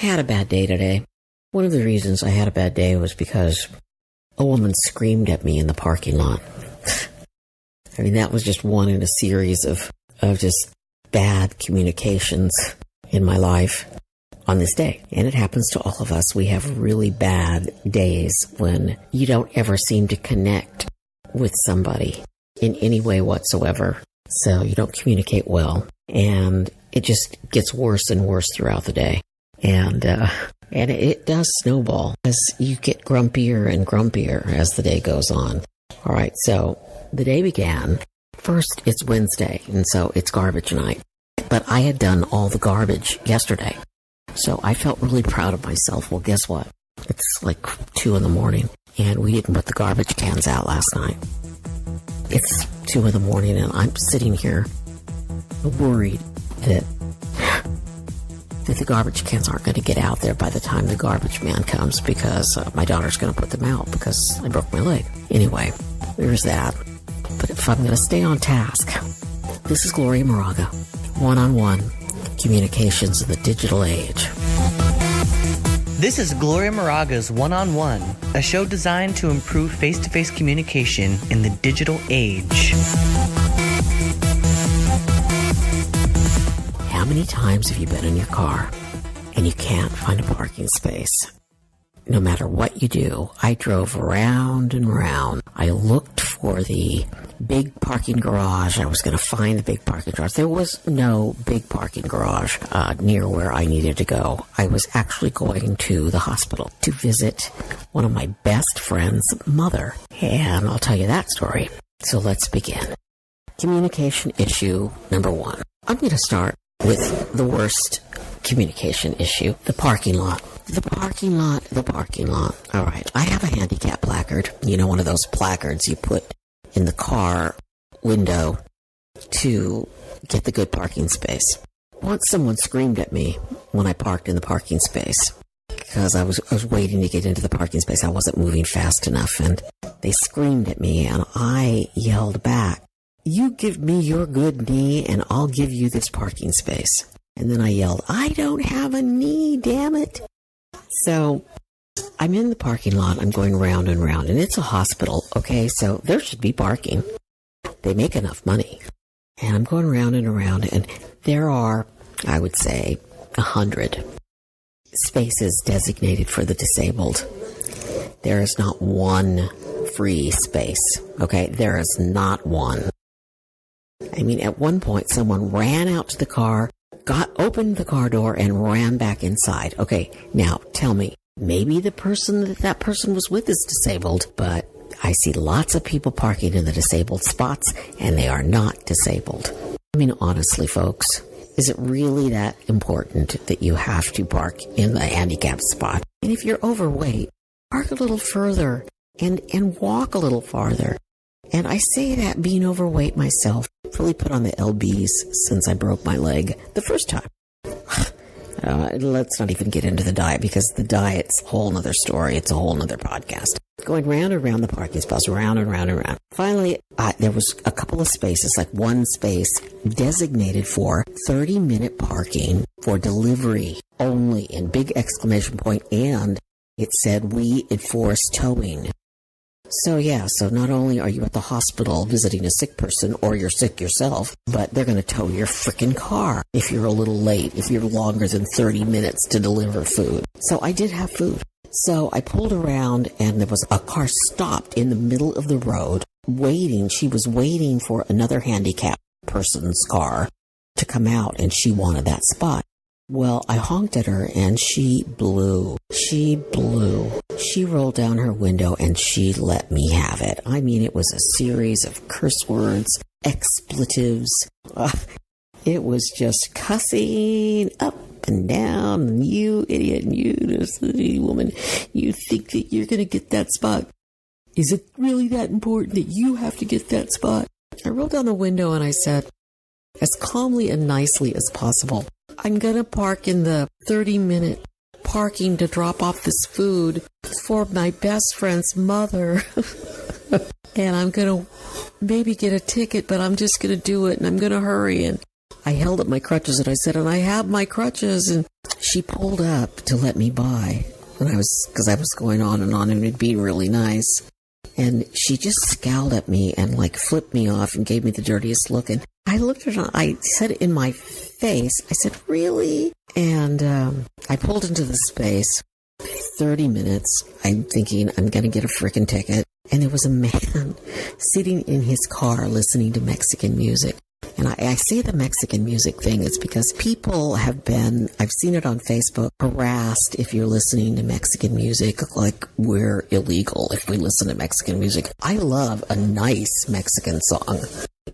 had a bad day today. One of the reasons I had a bad day was because a woman screamed at me in the parking lot. I mean, that was just one in a series of just bad communications in my life on this day. And it happens to all of us. We have really bad days when you don't ever seem to connect with somebody in any way whatsoever. So you don't communicate well. And it just gets worse and worse throughout the day. And it does snowball as you get grumpier and grumpier as the day goes on. All right, so the day began. First, it's Wednesday, and so it's garbage night. But I had done all the garbage yesterday, so I felt really proud of myself. Well, guess what? It's like 2 a.m, and we didn't put the garbage cans out last night. It's 2 a.m, and I'm sitting here worried that the garbage cans aren't going to get out there by the time the garbage man comes because my daughter's going to put them out because I broke my leg. Anyway, there's that. But if I'm going to stay on task, this is Gloria Moraga, one-on-one communications in the digital age. This is Gloria Moraga's One-on-One, a show designed to improve face-to-face communication in the digital age. How many times have you been in your car and you can't find a parking space? No matter what you do, I drove round and round. I looked for the big parking garage. I was going to find the big parking garage. There was no big parking garage near where I needed to go. I was actually going to the hospital to visit one of my best friend's mother. And I'll tell you that story. So let's begin. Communication issue number 1. I'm going to start with the worst communication issue, the parking lot. The parking lot. All right. I have a handicap placard. You know, one of those placards you put in the car window to get the good parking space. Once someone screamed at me when I parked in the parking space because I was waiting to get into the parking space. I wasn't moving fast enough, and they screamed at me, and I yelled back, "You give me your good knee, and I'll give you this parking space." And then I yelled, "I don't have a knee, damn it." So I'm in the parking lot. I'm going round and round, and it's a hospital, okay? So there should be parking. They make enough money. And I'm going round and around, and there are, I would say, 100 spaces designated for the disabled. There is not one free space, okay? There is not one. I mean, at one point, someone ran out to the car, opened the car door, and ran back inside. Okay, now tell me, maybe the person that person was with is disabled, but I see lots of people parking in the disabled spots, and they are not disabled. I mean, honestly, folks, is it really that important that you have to park in the handicapped spot? And if you're overweight, park a little further and walk a little farther. And I say that being overweight myself, really put on the lbs since I broke my leg the first time. Let's not even get into the diet, because the diet's a whole nother story. It's a whole nother podcast. Going round and round the parking spots, round and round and round. Finally, there was a couple of spaces, like one space designated for 30-minute parking for delivery only, in big exclamation point, and it said, "We enforce towing." So not only are you at the hospital visiting a sick person, or you're sick yourself, but they're going to tow your frickin' car if you're a little late, if you're longer than 30 minutes to deliver food. So I did have food. So I pulled around, and there was a car stopped in the middle of the road waiting. She was waiting for another handicapped person's car to come out, and she wanted that spot. Well, I honked at her, and she blew. She rolled down her window, and she let me have it. I mean, it was a series of curse words, expletives. It was just cussing up and down. And "You idiot, and you silly woman, you think that you're going to get that spot? Is it really that important that you have to get that spot?" I rolled down the window, and I said, as calmly and nicely as possible, "I'm going to park in the 30-minute parking to drop off this food for my best friend's mother. And I'm going to maybe get a ticket, but I'm just going to do it, and I'm going to hurry." And I held up my crutches, and I said, "And I have my crutches." And she pulled up to let me by, because I was going on and it being really nice. And she just scowled at me and like flipped me off and gave me the dirtiest look. And I looked at her, I said it in my face, I said, really? And I pulled into the space. 30 minutes, I'm thinking I'm going to get a freaking ticket. And there was a man sitting in his car listening to Mexican music. And I say the Mexican music thing, it's because people have been, I've seen it on Facebook, harassed if you're listening to Mexican music, like we're illegal if we listen to Mexican music. I love a nice Mexican song.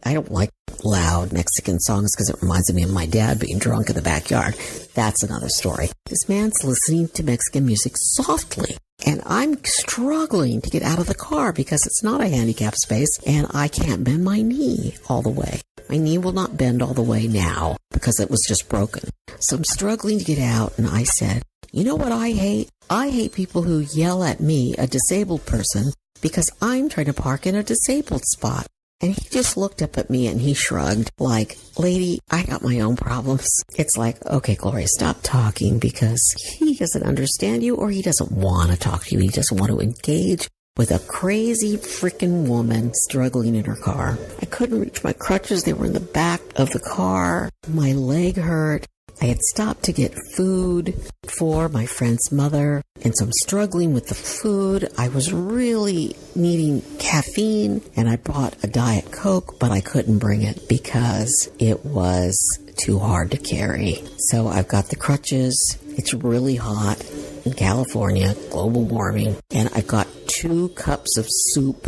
I don't like loud Mexican songs because it reminds me of my dad being drunk in the backyard. That's another story. This man's listening to Mexican music softly. And I'm struggling to get out of the car because it's not a handicapped space and I can't bend my knee all the way. My knee will not bend all the way now because it was just broken. So I'm struggling to get out, and I said, you know what I hate? I hate people who yell at me, a disabled person, because I'm trying to park in a disabled spot. And he just looked up at me and he shrugged like, lady, I got my own problems. It's like, okay, Gloria, stop talking because he doesn't understand you or he doesn't want to talk to you. He doesn't want to engage with a crazy freaking woman struggling in her car. I couldn't reach my crutches. They were in the back of the car. My leg hurt. I had stopped to get food for my friend's mother, and so I'm struggling with the food. I was really needing caffeine, and I bought a Diet Coke, but I couldn't bring it because it was too hard to carry. So I've got the crutches. It's really hot in California, global warming, and I've got 2 cups of soup,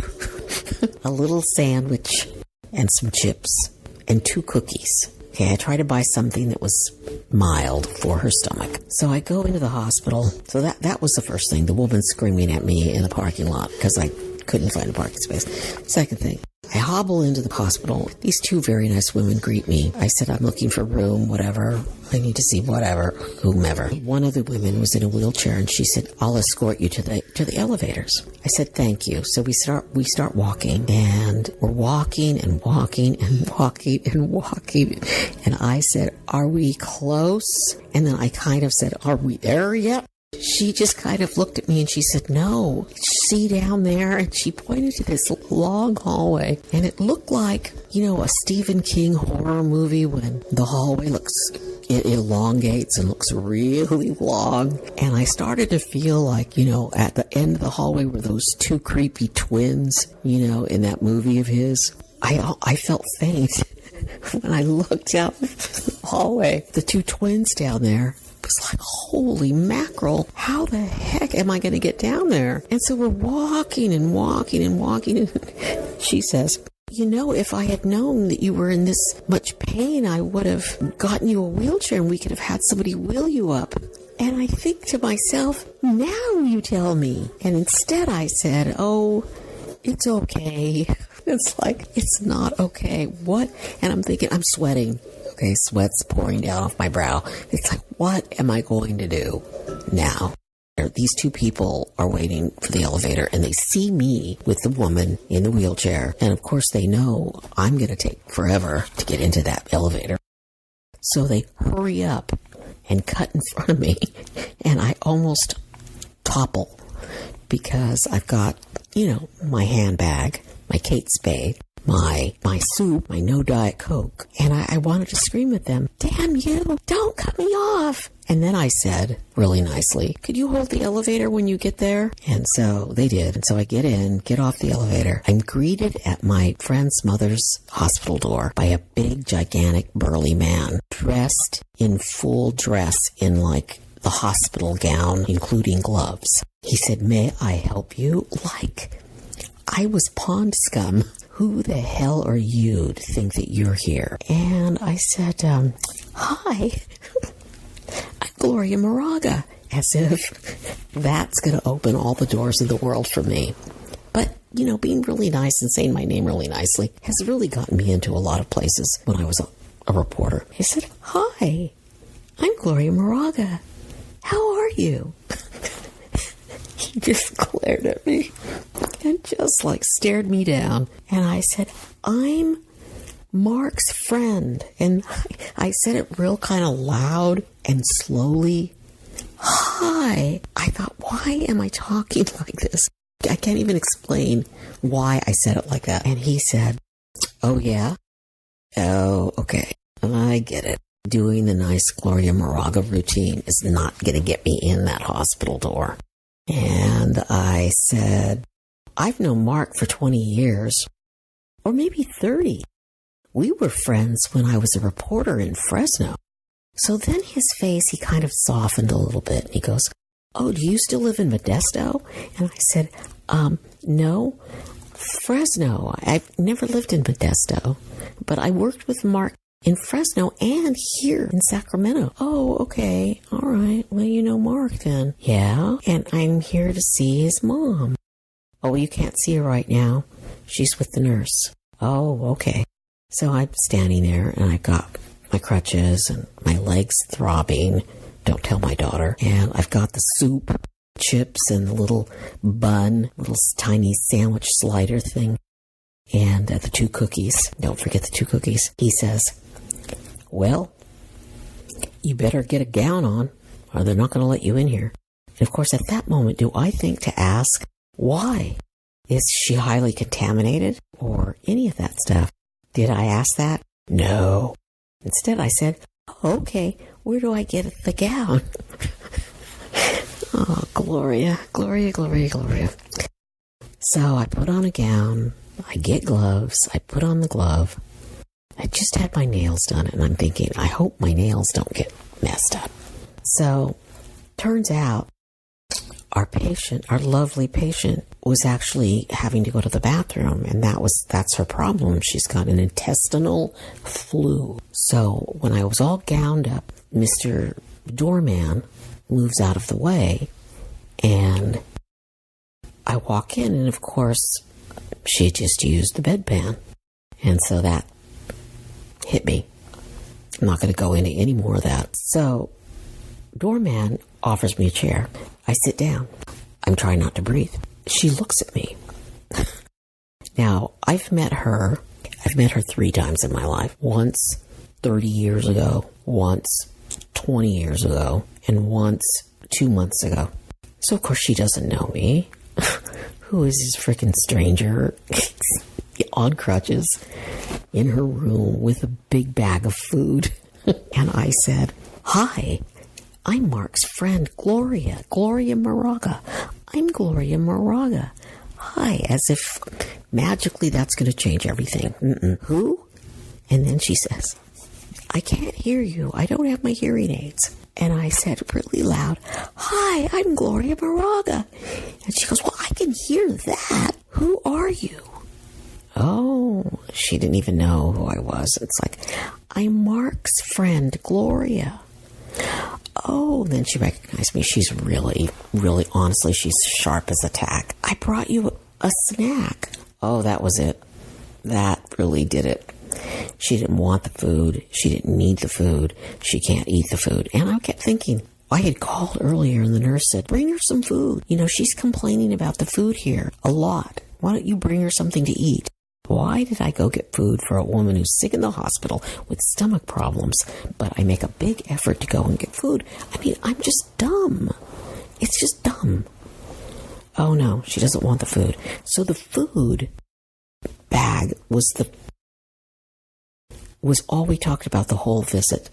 a little sandwich, and some chips, and 2 cookies. Okay, I tried to buy something that was mild for her stomach. So I go into the hospital. So that was the first thing, the woman screaming at me in the parking lot because I couldn't find a parking space. Second thing, I hobble into the hospital. These 2 very nice women greet me. I said, I'm looking for room, whatever. I need to see whatever, whomever. One of the women was in a wheelchair and she said, I'll escort you to the elevators. I said, thank you. So we start walking, and we're walking and walking and walking and walking. And I said, are we close? And then I kind of said, are we there yet? She just kind of looked at me and she said, no, see down there? And she pointed to this long hallway, and it looked like, a Stephen King horror movie when the hallway it elongates and looks really long. And I started to feel like, at the end of the hallway were those 2 creepy twins, in that movie of his. I felt faint when I looked out the hallway. The 2 twins down there. It was like, holy mackerel, how the heck am I going to get down there? And so we're walking and walking and walking. And she says, if I had known that you were in this much pain, I would have gotten you a wheelchair and we could have had somebody wheel you up. And I think to myself, now you tell me. And instead I said, oh, it's okay. It's like, it's not okay. What? And I'm thinking, I'm sweating. Okay, sweat's pouring down off my brow. It's like, what am I going to do now? These 2 people are waiting for the elevator, and they see me with the woman in the wheelchair. And of course, they know I'm going to take forever to get into that elevator. So they hurry up and cut in front of me, and I almost topple because I've got, my handbag, my Kate Spade, my soup, my no Diet Coke. And I wanted to scream at them, damn you, don't cut me off. And then I said, really nicely, could you hold the elevator when you get there? And so they did. And so I get off the elevator. I'm greeted at my friend's mother's hospital door by a big, gigantic, burly man dressed in full dress in like the hospital gown, including gloves. He said, may I help you? Like, I was pond scum. Who the hell are you to think that you're here? And I said, hi, I'm Gloria Moraga, as if that's going to open all the doors in the world for me. But, being really nice and saying my name really nicely has really gotten me into a lot of places when I was a reporter. He said, hi, I'm Gloria Moraga. How are you? He just glared at me and just stared me down. And I said, I'm Mark's friend. And I said it real kind of loud and slowly. Hi. I thought, why am I talking like this? I can't even explain why I said it like that. And he said, oh, yeah? Oh, okay. I get it. Doing the nice Gloria Moraga routine is not going to get me in that hospital door. And I said, I've known Mark for 20 years, or maybe 30. We were friends when I was a reporter in Fresno. So then his face, he kind of softened a little bit. And he goes, oh, do you still live in Modesto? And I said, no, Fresno. I've never lived in Modesto, but I worked with Mark in Fresno and here in Sacramento. Oh, okay. All right. Well, you know Mark then. Yeah. And I'm here to see his mom. Oh, you can't see her right now. She's with the nurse. Oh, okay. So I'm standing there and I've got my crutches and my legs throbbing. Don't tell my daughter. And I've got the soup, chips, and the little bun, little tiny sandwich slider thing. And the 2 cookies. Don't forget the 2 cookies. He says, well, you better get a gown on or they're not going to let you in here. And of course, at that moment, do I think to ask, why? Is she highly contaminated or any of that stuff? Did I ask that? No. Instead, I said, okay, where do I get the gown? Oh, Gloria, Gloria, Gloria, Gloria. So I put on a gown, I get gloves, I put on the glove. I just had my nails done, and I'm thinking, I hope my nails don't get messed up. So, turns out, our patient, our lovely patient, was actually having to go to the bathroom, and that's her problem. She's got an intestinal flu. So, when I was all gowned up, Mr. Doorman moves out of the way, and I walk in, and of course, she just used the bedpan. And so that hit me. I'm not going to go into any more of that. So, Doorman offers me a chair. I sit down. I'm trying not to breathe. She looks at me. Now, I've met her 3 times in my life. Once 30 years ago, once 20 years ago, and once 2 months ago. So, of course, she doesn't know me. Who is this freaking stranger on crutches in her room with a big bag of food? And I said, hi, I'm Mark's friend, Gloria Moraga. I'm Gloria Moraga. Hi, as if magically that's going to change everything. Who? And then she says, I can't hear you. I don't have my hearing aids. And I said really loud, hi, I'm Gloria Moraga. And she goes, well, I can hear that. Who are you? Oh, she didn't even know who I was. It's like, I'm Mark's friend, Gloria. Oh, then she recognized me. She's really, honestly, she's sharp as a tack. I brought you a snack. Oh, that was it. That really did it. She didn't want the food. She didn't need the food. She can't eat the food. And I kept thinking, I had called earlier and the nurse said, bring her some food. You know, she's complaining about the food here a lot. Why don't you bring her something to eat? Why did I go get food for a woman who's sick in the hospital with stomach problems, but I make a big effort to go and get food? I mean, I'm just dumb. It's just dumb. Oh no, she doesn't want the food. So the food bag was all we talked about the whole visit.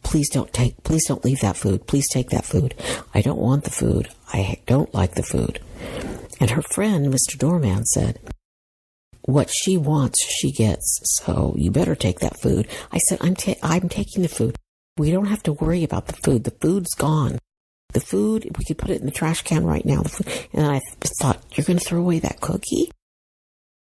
Please don't leave that food. Please take that food. I don't want the food. I don't like the food. And her friend, Mr. Doorman, said, what she wants, she gets. So you better take that food. I said, I'm taking the food. We don't have to worry about the food. The food's gone. The food, we could put it in the trash can right now. And I thought, you're going to throw away that cookie?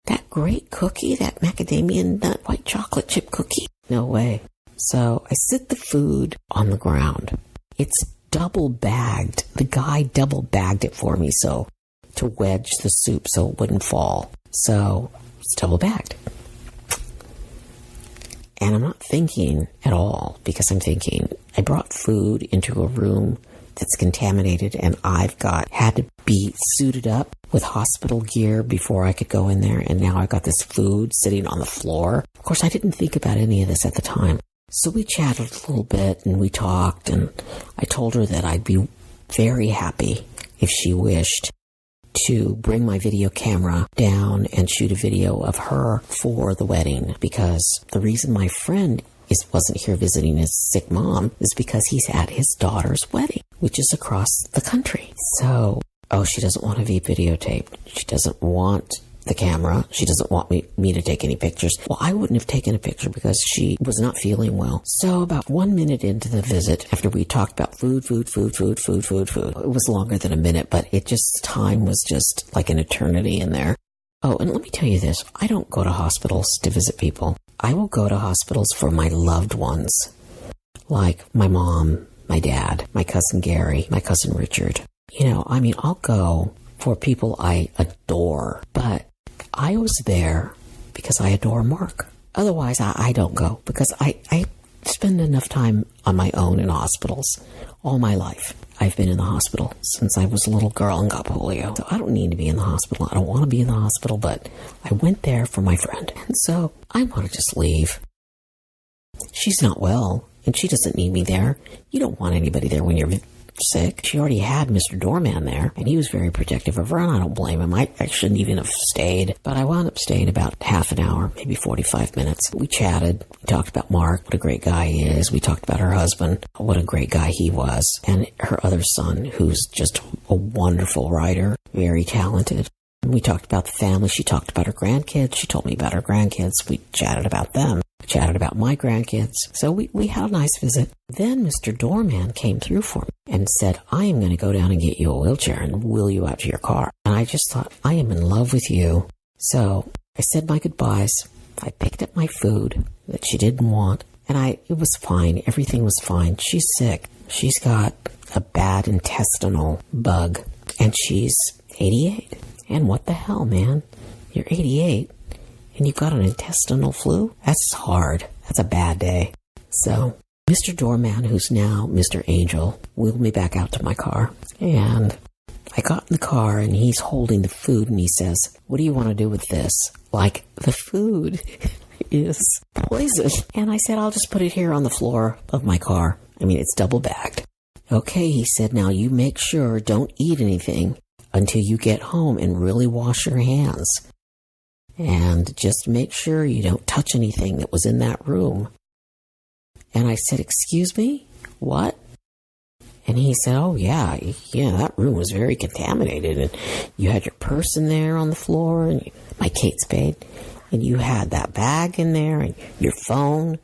That great cookie, that macadamia nut white chocolate chip cookie? No way. So I sit the food on the ground. It's double bagged. The guy double bagged it for me so to wedge the soup so it wouldn't fall. So it's double bagged. And I'm not thinking at all because I'm thinking I brought food into a room that's contaminated, and had to be suited up with hospital gear before I could go in there, and now I got this food sitting on the floor. Of course, I didn't think about any of this at the time. So we chatted a little bit, and we talked, and I told her that I'd be very happy if she wished to bring my video camera down and shoot a video of her for the wedding, because the reason my friend wasn't here visiting his sick mom is because he's at his daughter's wedding, which is across the country. So, she doesn't want to be videotaped. She doesn't want the camera. She doesn't want me to take any pictures. Well, I wouldn't have taken a picture because she was not feeling well. So about 1 minute into the visit, after we talked about food, it was longer than a minute, but time was just like an eternity in there. Oh, and let me tell you this. I don't go to hospitals to visit people. I will go to hospitals for my loved ones, like my mom, my dad, my cousin Gary, my cousin Richard. I'll go for people I adore, but I was there because I adore Mark. Otherwise, I don't go because I spend enough time on my own in hospitals all my life. I've been in the hospital since I was a little girl and got polio. So I don't need to be in the hospital. I don't want to be in the hospital, but I went there for my friend. And so I want to just leave. She's not well, and she doesn't need me there. You don't want anybody there when you're sick. She already had Mr. Doorman there, and he was very protective of her, and I don't blame him. I shouldn't even have stayed, but I wound up staying about half an hour, maybe 45 minutes. We chatted. We talked about Mark, what a great guy he is. We talked about her husband, what a great guy he was, and her other son, who's just a wonderful writer, very talented. We talked about the family. She talked about her grandkids. She told me about her grandkids. We chatted about them. We chatted about my grandkids. So we had a nice visit. Then Mr. Doorman came through for me and said, I am going to go down and get you a wheelchair and wheel you out to your car. And I just thought, I am in love with you. So I said my goodbyes. I picked up my food that she didn't want, and it was fine. Everything was fine. She's sick. She's got a bad intestinal bug, and she's 88. And what the hell, man? You're 88, and you've got an intestinal flu? That's hard. That's a bad day. So Mr. Doorman, who's now Mr. Angel, wheeled me back out to my car. And I got in the car, and he's holding the food, and he says, what do you want to do with this? Like, the food is poison. And I said, I'll just put it here on the floor of my car. I mean, it's double bagged. Okay, he said, now you make sure don't eat anything until you get home and really wash your hands. And just make sure you don't touch anything that was in that room. And I said, excuse me? What? And he said, oh, yeah, that room was very contaminated. And you had your purse in there on the floor, and my Kate Spade, and you had that bag in there, and your phone.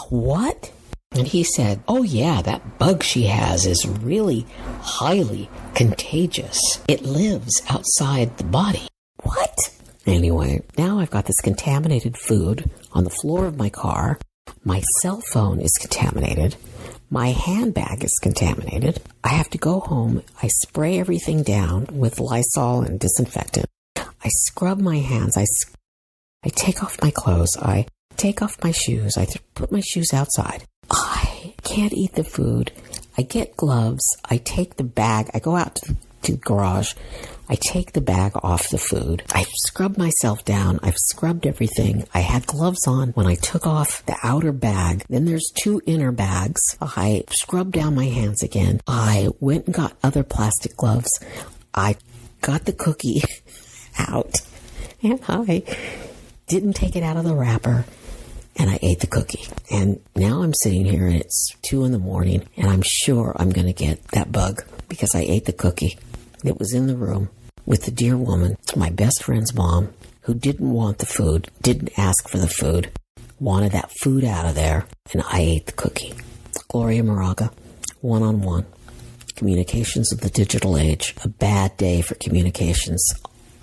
What? And he said, oh, yeah, that bug she has is really highly contagious. It lives outside the body. What? Anyway, now I've got this contaminated food on the floor of my car. My cell phone is contaminated. My handbag is contaminated. I have to go home. I spray everything down with Lysol and disinfectant. I scrub my hands. I take off my clothes. I take off my shoes. I put my shoes outside. I can't eat the food. I get gloves. I take the bag. I go out to the garage. I take the bag off the food. I've scrubbed myself down. I've scrubbed everything. I had gloves on when I took off the outer bag. Then there's 2 inner bags. I scrubbed down my hands again. I went and got other plastic gloves. I got the cookie out, and I didn't take it out of the wrapper, and I ate the cookie. And now I'm sitting here, and it's 2 a.m, and I'm sure I'm going to get that bug because I ate the cookie that was in the room with the dear woman, my best friend's mom, who didn't want the food, didn't ask for the food, wanted that food out of there, and I ate the cookie. Gloria Moraga, one-on-one. Communications of the digital age. A bad day for communications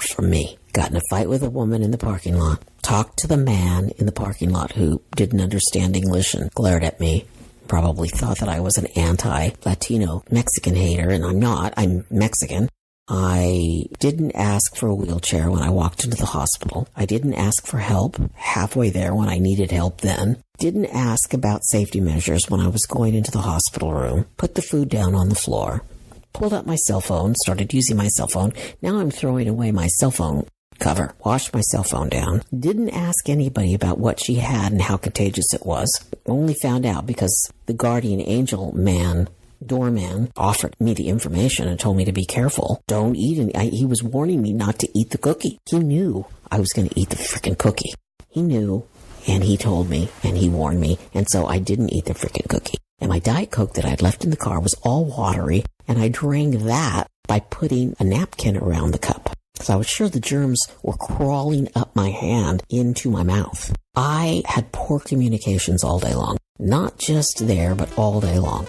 for me. Got in a fight with a woman in the parking lot. Talked to the man in the parking lot who didn't understand English and glared at me. Probably thought that I was an anti-Latino Mexican hater, and I'm not. I'm Mexican. I didn't ask for a wheelchair when I walked into the hospital. I didn't ask for help halfway there when I needed help then. Didn't ask about safety measures when I was going into the hospital room. Put the food down on the floor. Pulled out my cell phone, started using my cell phone. Now I'm throwing away my cell phone cover. Washed my cell phone down. Didn't ask anybody about what she had and how contagious it was. Only found out because the guardian angel man, doorman, offered me the information and told me to be careful. Don't eat any. He was warning me not to eat the cookie. He knew I was going to eat the freaking cookie. He knew, and he told me, and he warned me, and so I didn't eat the freaking cookie. And my Diet Coke that I'd left in the car was all watery, and I drank that by putting a napkin around the cup. So I was sure the germs were crawling up my hand into my mouth. I had poor communications all day long. Not just there, but all day long.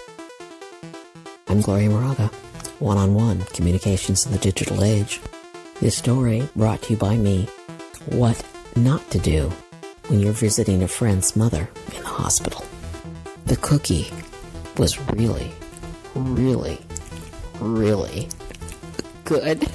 I'm Gloria Moraga, one-on-one communications in the digital age. This story brought to you by me. What not to do when you're visiting a friend's mother in the hospital. The cookie was really, really, really good.